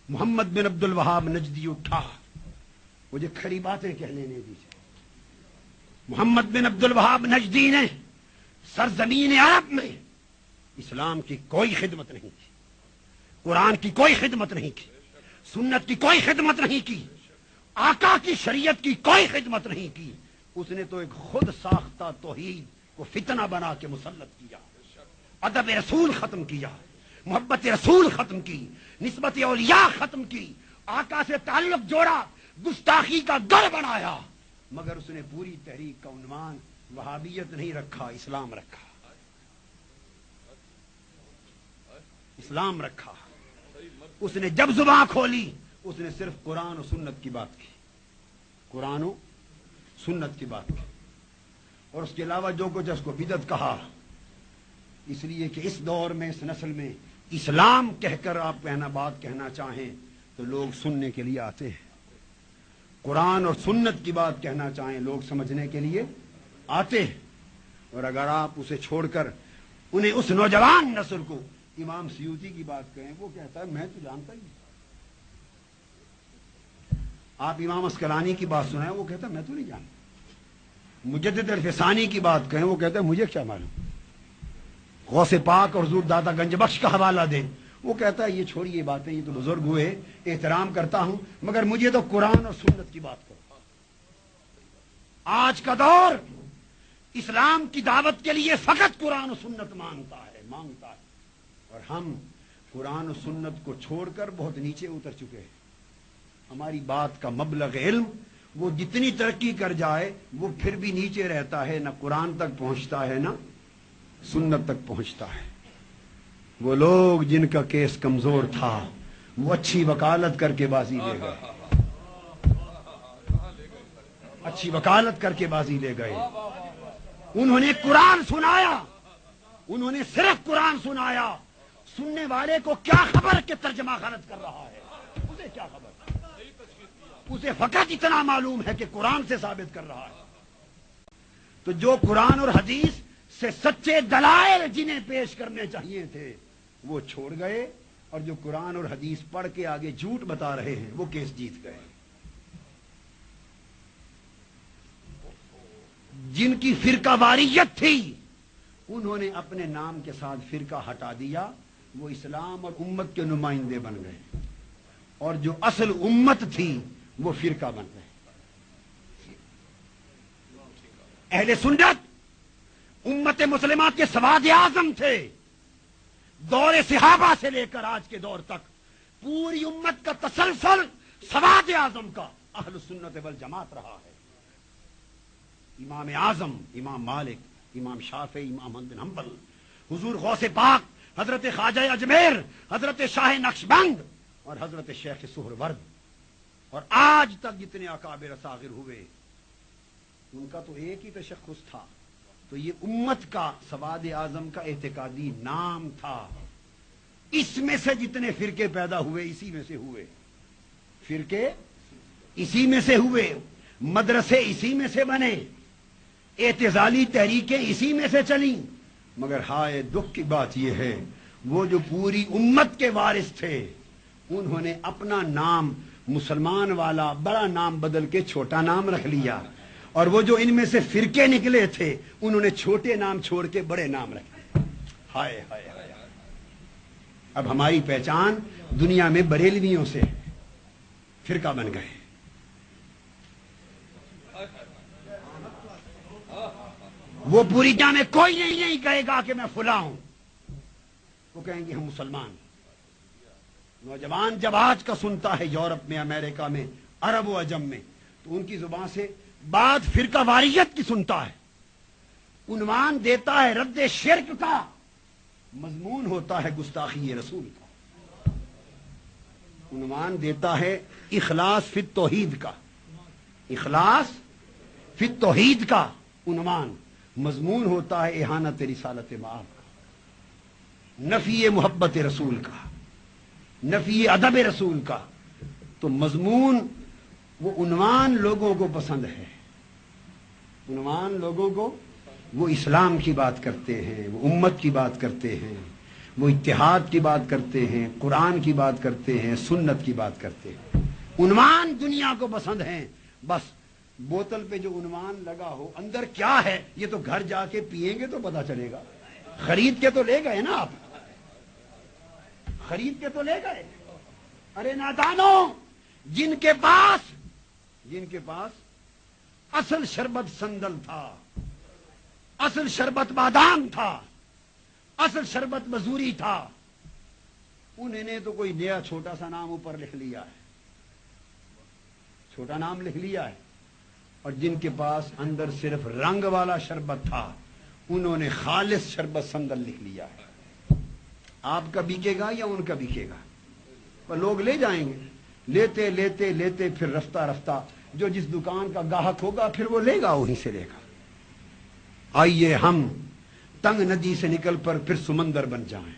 محمد بن عبد الوہاب نجدی اٹھا، مجھے کھڑی باتیں کہہ لینے دیجیے۔ محمد بن عبد الوہاب نجدی نے سرزمین عرب میں اسلام کی کوئی خدمت نہیں کی، قرآن کی کوئی خدمت نہیں کی، سنت کی کوئی خدمت نہیں کی، آقا کی شریعت کی کوئی خدمت نہیں کی۔ اس نے تو ایک خود ساختہ توحید کو فتنہ بنا کے مسلط کیا، ادب رسول ختم کیا، محبت رسول ختم کی، نسبت اولیاء ختم کی، آقا سے تعلق جوڑا، گستاخی کا گڑھ بنایا، مگر اس نے پوری تحریک کا عنوان وہابیت نہیں رکھا، اسلام رکھا، اسلام رکھا۔ اس نے جب زبان کھولی اس نے صرف قرآن و سنت کی بات کی، قرآن و سنت کی بات کی، اور اس کے علاوہ جو کچھ اس کو بدعت کہا، اس لیے کہ اس دور میں، اس نسل میں اسلام کہہ کر آپ بات کہنا چاہیں تو لوگ سننے کے لیے آتے ہیں، قرآن اور سنت کی بات کہنا چاہیں لوگ سمجھنے کے لیے آتے ہیں، اور اگر آپ اسے چھوڑ کر انہیں اس نوجوان نسل کو امام سیوطی کی بات کہیں، وہ کہتا ہے میں تو جانتا ہی نہیں۔ آپ امام اسقلانی کی بات سنائیں، وہ کہتا ہے میں تو نہیں جانتا۔ مجدد الفسانی کی بات کہیں، وہ کہتا ہے مجھے کیا معلوم۔ غوث پاک اور حضور دادا گنج بخش کا حوالہ دیں، وہ کہتا ہے یہ چھوڑیے باتیں، یہ تو بزرگ ہوئے، احترام کرتا ہوں، مگر مجھے تو قرآن اور سنت کی بات کرو۔ آج کا دور اسلام کی دعوت کے لیے فقط قرآن و سنت مانگتا ہے، اور ہم قرآن و سنت کو چھوڑ کر بہت نیچے اتر چکے ہیں۔ ہماری بات کا مبلغ علم وہ جتنی ترقی کر جائے وہ پھر بھی نیچے رہتا ہے، نہ قرآن تک پہنچتا ہے نہ سنت تک پہنچتا ہے۔ وہ لوگ جن کا کیس کمزور تھا وہ اچھی وکالت کر کے بازی لے گئے، اچھی وکالت کر کے بازی لے گئے۔ انہوں نے قرآن سنایا، انہوں نے صرف قرآن سنایا، سننے والے کو کیا خبر کہ ترجمہ غلط کر رہا ہے، اسے کیا خبر؟ اسے فقط اتنا معلوم ہے کہ قرآن سے ثابت کر رہا ہے۔ تو جو قرآن اور حدیث سے سچے دلائل جنہیں پیش کرنے چاہیے تھے وہ چھوڑ گئے، اور جو قرآن اور حدیث پڑھ کے آگے جھوٹ بتا رہے ہیں وہ کیس جیت گئے۔ جن کی فرقہ واریت تھی انہوں نے اپنے نام کے ساتھ فرقہ ہٹا دیا، وہ اسلام اور امت کے نمائندے بن گئے، اور جو اصل امت تھی وہ فرقہ بن گئے۔ اہل سنت امت مسلمہ کے سواد اعظم تھے، دور صحابہ سے لے کر آج کے دور تک پوری امت کا تسلسل سواد اعظم کا اہل سنت والجماعت رہا ہے۔ امام اعظم امام مالک، امام شافعی، امام احمد بن حنبل، حضور غوث پاک، حضرت خواجہ اجمیر، حضرت شاہ نقشبند اور حضرت شیخ سہرورد، اور آج تک جتنے اکابر اصاغر ہوئے ان کا تو ایک ہی تشخص تھا، تو یہ امت کا سواد اعظم کا اعتقادی نام تھا۔ اس میں سے جتنے فرقے پیدا ہوئے اسی میں سے ہوئے، فرقے اسی میں سے ہوئے، مدرسے اسی میں سے بنے، اعتزالی تحریکیں اسی میں سے چلیں، مگر ہائے دکھ کی بات یہ ہے وہ جو پوری امت کے وارث تھے انہوں نے اپنا نام مسلمان والا بڑا نام بدل کے چھوٹا نام رکھ لیا، اور وہ جو ان میں سے فرقے نکلے تھے انہوں نے چھوٹے نام چھوڑ کے بڑے نام رکھے۔ ہائے ہائے ہائے، اب ہماری پہچان دنیا میں بریلویوں سے، فرقہ بن گئے۔ وہ پوری دنیا میں کوئی نہیں کہے گا کہ میں فلاں ہوں، وہ کہیں گے ہم مسلمان۔ نوجوان جب آج کا سنتا ہے یورپ میں، امریکہ میں، عرب و عجم میں، تو ان کی زبان سے بات فرقہ واریت کی سنتا ہے، عنوان دیتا ہے رد شرک کا، مضمون ہوتا ہے گستاخی رسول کا، عنوان دیتا ہے اخلاص فی التوحید کا، اخلاص فی التوحید کا عنوان، مضمون ہوتا ہے اہانت رسالت مآب کا، نفی محبت رسول کا، نفی ادب رسول کا۔ تو مضمون وہ عنوان لوگوں کو پسند ہے، عنوان لوگوں کو، وہ اسلام کی بات کرتے ہیں، وہ امت کی بات کرتے ہیں، وہ اتحاد کی بات کرتے ہیں، قرآن کی بات کرتے ہیں، سنت کی بات کرتے ہیں، عنوان دنیا کو پسند ہیں، بس بوتل پہ جو عنوان لگا ہو اندر کیا ہے یہ تو گھر جا کے پیئیں گے تو پتا چلے گا، خرید کے تو لے گئے نا آپ، خرید کے تو لے گئے۔ ارے نادانوں، جن کے پاس اصل شربت سندل تھا، اصل شربت بادام تھا، اصل شربت مزوری تھا، انہیں نے تو کوئی نیا چھوٹا سا نام اوپر لکھ لیا ہے، چھوٹا نام لکھ لیا ہے، اور جن کے پاس اندر صرف رنگ والا شربت تھا انہوں نے خالص شربت سندل لکھ لیا ہے۔ آپ کا بکے گا یا ان کا بکے گا؟ پر لوگ لے جائیں گے، لیتے لیتے لیتے پھر رفتہ رفتہ جو جس دکان کا گاہک ہوگا پھر وہ لے گا، وہیں سے لے گا۔ آئیے ہم تنگ ندی سے نکل پر پھر سمندر بن جائیں۔